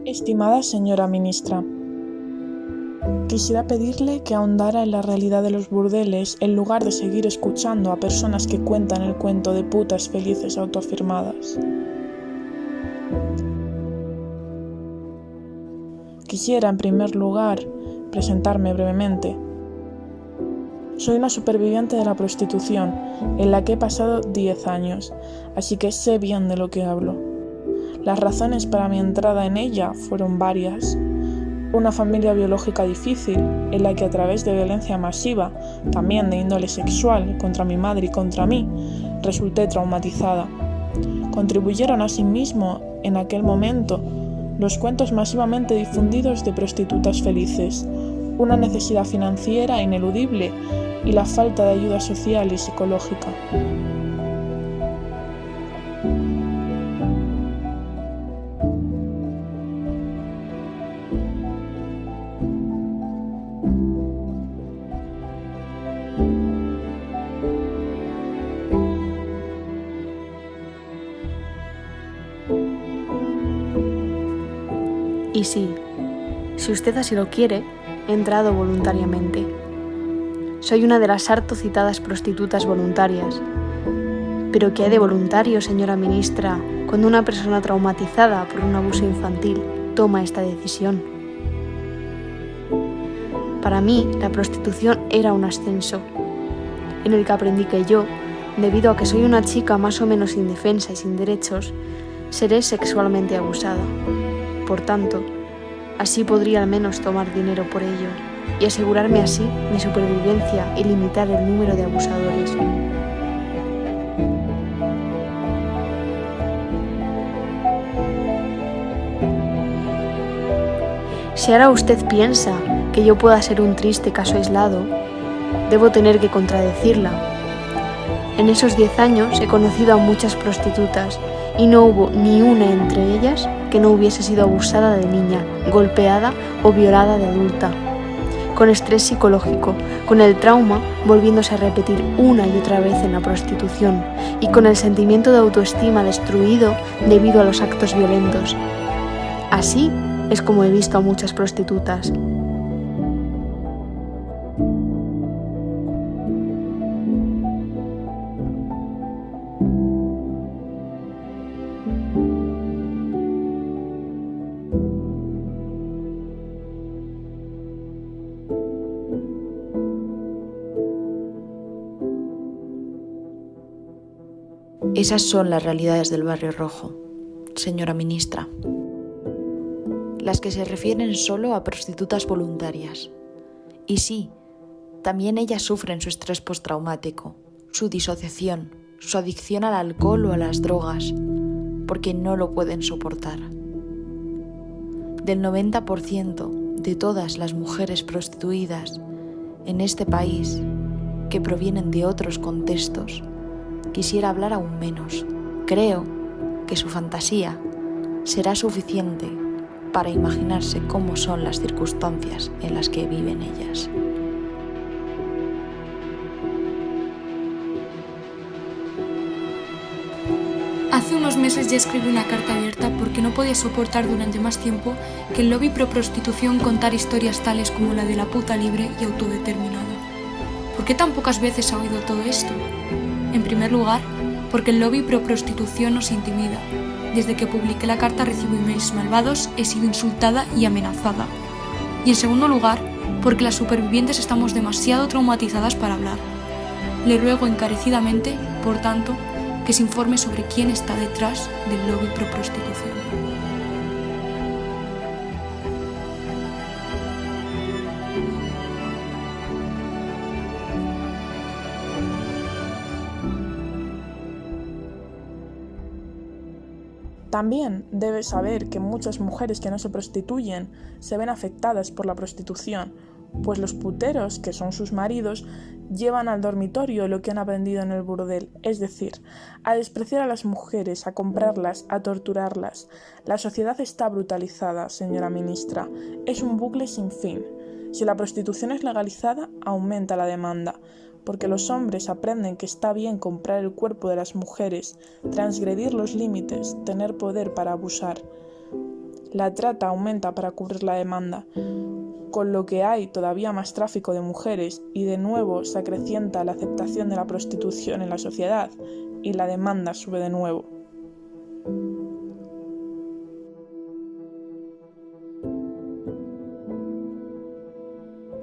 Estimada señora ministra, quisiera pedirle que ahondara en la realidad de los burdeles en lugar de seguir escuchando a personas que cuentan el cuento de putas felices autoafirmadas. Quisiera, en primer lugar, presentarme brevemente. Soy una superviviente de la prostitución, en la que he pasado 10 años, así que sé bien de lo que hablo. Las razones para mi entrada en ella fueron varias. Una familia biológica difícil, en la que a través de violencia masiva, también de índole sexual, contra mi madre y contra mí, resulté traumatizada. Contribuyeron asimismo, en aquel momento, los cuentos masivamente difundidos de prostitutas felices, una necesidad financiera ineludible y la falta de ayuda social y psicológica. Y sí, si usted así lo quiere, he entrado voluntariamente. Soy una de las harto citadas prostitutas voluntarias. Pero ¿qué hay de voluntario, señora ministra, cuando una persona traumatizada por un abuso infantil toma esta decisión? Para mí, la prostitución era un ascenso, en el que aprendí que yo, debido a que soy una chica más o menos indefensa y sin derechos, seré sexualmente abusada. Por tanto, así podría al menos tomar dinero por ello y asegurarme así mi supervivencia y limitar el número de abusadores. Si ahora usted piensa que yo pueda ser un triste caso aislado, debo tener que contradecirla. En esos 10 años he conocido a muchas prostitutas y no hubo ni una entre ellas que no hubiese sido abusada de niña, golpeada o violada de adulta, con estrés psicológico, con el trauma volviéndose a repetir una y otra vez en la prostitución y con el sentimiento de autoestima destruido debido a los actos violentos. Así es como he visto a muchas prostitutas. Esas son las realidades del Barrio Rojo, señora ministra. Las que se refieren solo a prostitutas voluntarias. Y sí, también ellas sufren su estrés postraumático, su disociación, su adicción al alcohol o a las drogas, porque no lo pueden soportar. Del 90% de todas las mujeres prostituidas en este país, que provienen de otros contextos, quisiera hablar aún menos. Creo que su fantasía será suficiente para imaginarse cómo son las circunstancias en las que viven ellas. Hace unos meses ya escribí una carta abierta porque no podía soportar durante más tiempo que el lobby pro prostitución contara historias tales como la de la puta libre y autodeterminada. ¿Por qué tan pocas veces ha oído todo esto? En primer lugar, porque el lobby pro prostitución nos intimida. Desde que publiqué la carta recibo emails malvados, he sido insultada y amenazada. Y en segundo lugar, porque las supervivientes estamos demasiado traumatizadas para hablar. Le ruego encarecidamente, por tanto, que se informe sobre quién está detrás del lobby pro prostitución. También debes saber que muchas mujeres que no se prostituyen se ven afectadas por la prostitución, pues los puteros, que son sus maridos, llevan al dormitorio lo que han aprendido en el burdel, es decir, a despreciar a las mujeres, a comprarlas, a torturarlas. La sociedad está brutalizada, señora ministra. Es un bucle sin fin. Si la prostitución es legalizada, aumenta la demanda, porque los hombres aprenden que está bien comprar el cuerpo de las mujeres, transgredir los límites, tener poder para abusar. La trata aumenta para cubrir la demanda, con lo que hay todavía más tráfico de mujeres y de nuevo se acrecienta la aceptación de la prostitución en la sociedad y la demanda sube de nuevo.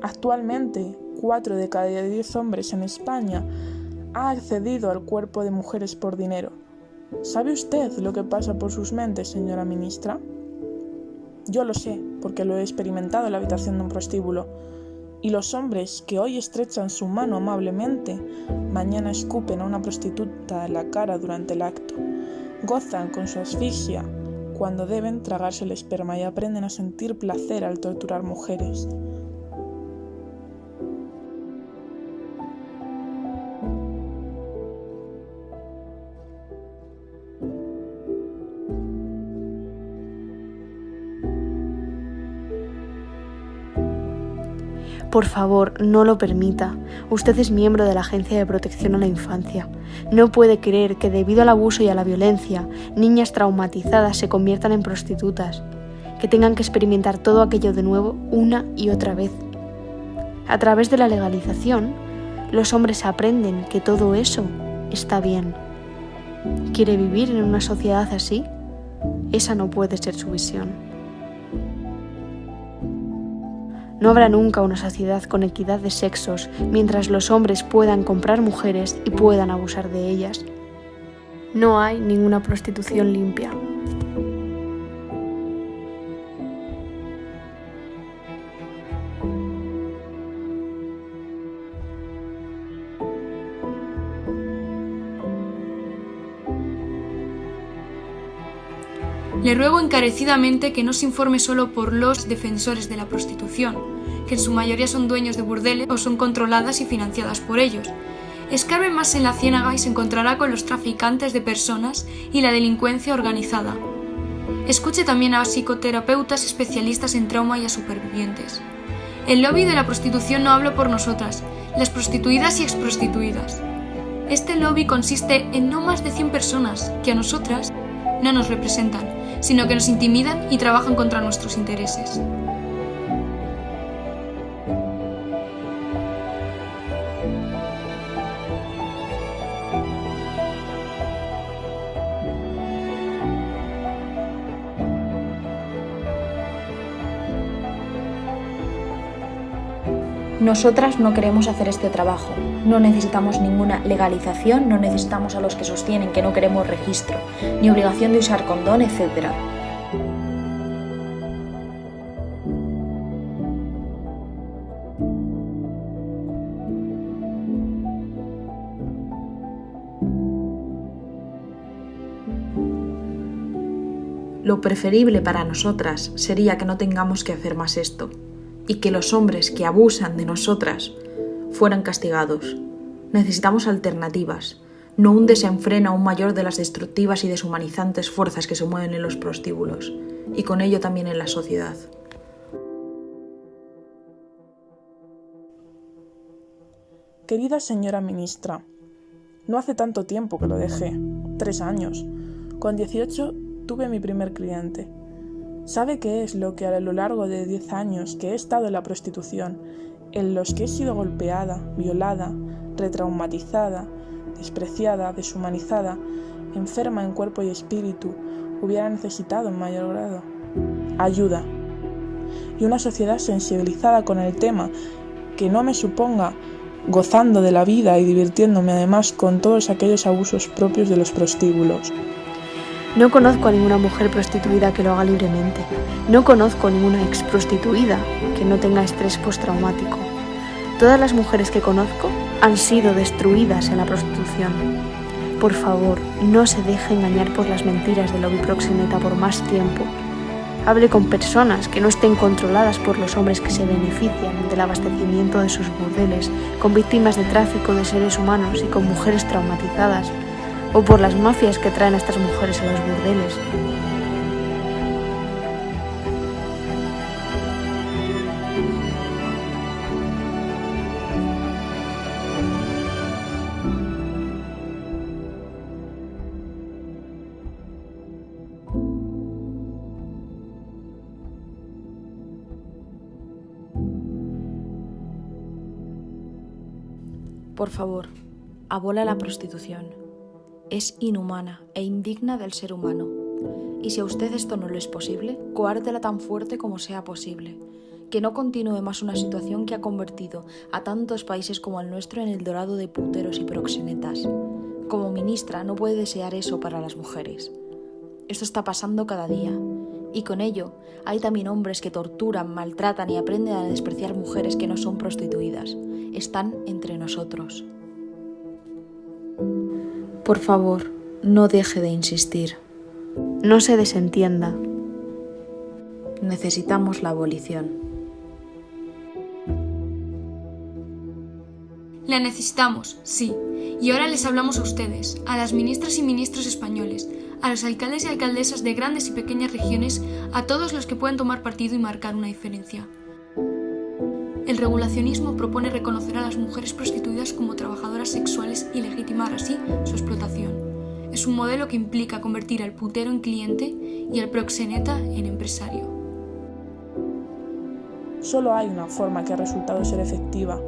Actualmente, 4 de cada 10 hombres en España ha accedido al cuerpo de mujeres por dinero. ¿Sabe usted lo que pasa por sus mentes, señora ministra? Yo lo sé, porque lo he experimentado en la habitación de un prostíbulo. Y los hombres que hoy estrechan su mano amablemente, mañana escupen a una prostituta en la cara durante el acto. Gozan con su asfixia cuando deben tragarse el esperma y aprenden a sentir placer al torturar mujeres. Por favor, no lo permita. Usted es miembro de la Agencia de Protección a la Infancia. No puede creer que debido al abuso y a la violencia, niñas traumatizadas se conviertan en prostitutas, que tengan que experimentar todo aquello de nuevo una y otra vez. A través de la legalización, los hombres aprenden que todo eso está bien. ¿Quiere vivir en una sociedad así? Esa no puede ser su visión. No habrá nunca una sociedad con equidad de sexos mientras los hombres puedan comprar mujeres y puedan abusar de ellas. No hay ninguna prostitución limpia. Le ruego encarecidamente que no se informe solo por los defensores de la prostitución, que en su mayoría son dueños de burdeles o son controladas y financiadas por ellos. Escarbe más en la ciénaga y se encontrará con los traficantes de personas y la delincuencia organizada. Escuche también a psicoterapeutas especialistas en trauma y a supervivientes. El lobby de la prostitución no habla por nosotras, las prostituidas y exprostituidas. Este lobby consiste en no más de 100 personas que a nosotras no nos representan, sino que nos intimidan y trabajan contra nuestros intereses. Nosotras no queremos hacer este trabajo, no necesitamos ninguna legalización, no necesitamos a los que sostienen que no queremos registro, ni obligación de usar condón, etc. Lo preferible para nosotras sería que no tengamos que hacer más esto, y que los hombres que abusan de nosotras fueran castigados. Necesitamos alternativas, no un desenfreno aún mayor de las destructivas y deshumanizantes fuerzas que se mueven en los prostíbulos, y con ello también en la sociedad. Querida señora ministra, no hace tanto tiempo que lo dejé, 3 años. Con 18 tuve mi primer cliente. ¿Sabe qué es lo que a lo largo de 10 años que he estado en la prostitución, en los que he sido golpeada, violada, retraumatizada, despreciada, deshumanizada, enferma en cuerpo y espíritu, hubiera necesitado en mayor grado? Ayuda. Y una sociedad sensibilizada con el tema, que no me suponga gozando de la vida y divirtiéndome además con todos aquellos abusos propios de los prostíbulos. No conozco a ninguna mujer prostituida que lo haga libremente. No conozco ninguna exprostituida que no tenga estrés postraumático. Todas las mujeres que conozco han sido destruidas en la prostitución. Por favor, no se deje engañar por las mentiras del lobby proxeneta por más tiempo. Hable con personas que no estén controladas por los hombres que se benefician del abastecimiento de sus burdeles, con víctimas de tráfico de seres humanos y con mujeres traumatizadas, o por las mafias que traen a estas mujeres a los burdeles. Por favor, abola la prostitución. Es inhumana e indigna del ser humano. Y si a usted esto no le es posible, coártela tan fuerte como sea posible. Que no continúe más una situación que ha convertido a tantos países como el nuestro en el dorado de puteros y proxenetas. Como ministra no puede desear eso para las mujeres. Esto está pasando cada día. Y con ello hay también hombres que torturan, maltratan y aprenden a despreciar mujeres que no son prostituidas. Están entre nosotros. Por favor, no deje de insistir. No se desentienda. Necesitamos la abolición. La necesitamos, sí. Y ahora les hablamos a ustedes, a las ministras y ministros españoles, a los alcaldes y alcaldesas de grandes y pequeñas regiones, a todos los que puedan tomar partido y marcar una diferencia. El regulacionismo propone reconocer a las mujeres prostituidas como trabajadoras sexuales y legitimar así su explotación. Es un modelo que implica convertir al putero en cliente y al proxeneta en empresario. Solo hay una forma que ha resultado ser efectiva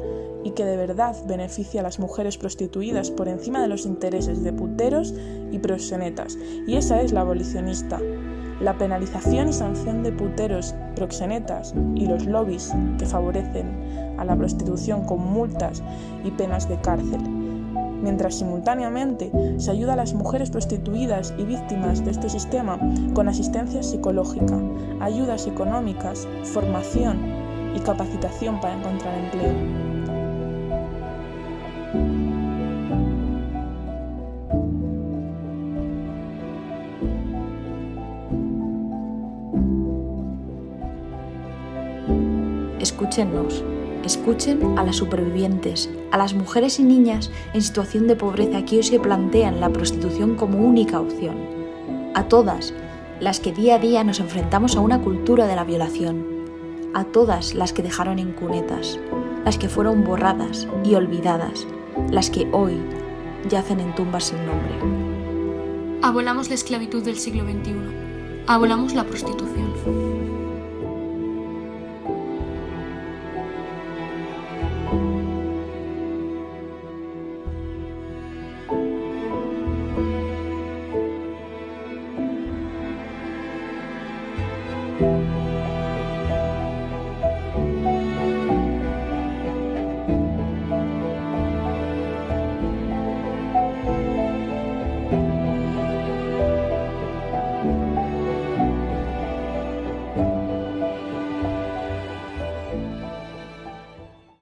y que de verdad beneficia a las mujeres prostituidas por encima de los intereses de puteros y proxenetas, y esa es la abolicionista. La penalización y sanción de puteros, proxenetas y los lobbies que favorecen a la prostitución con multas y penas de cárcel, mientras simultáneamente se ayuda a las mujeres prostituidas y víctimas de este sistema con asistencia psicológica, ayudas económicas, formación y capacitación para encontrar empleo. Escúchennos, escuchen a las supervivientes, a las mujeres y niñas en situación de pobreza que hoy se plantean la prostitución como única opción. A todas las que día a día nos enfrentamos a una cultura de la violación. A todas las que dejaron en cunetas, las que fueron borradas y olvidadas, las que hoy yacen en tumbas sin nombre. Abolamos la esclavitud del siglo XXI. Abolamos la prostitución.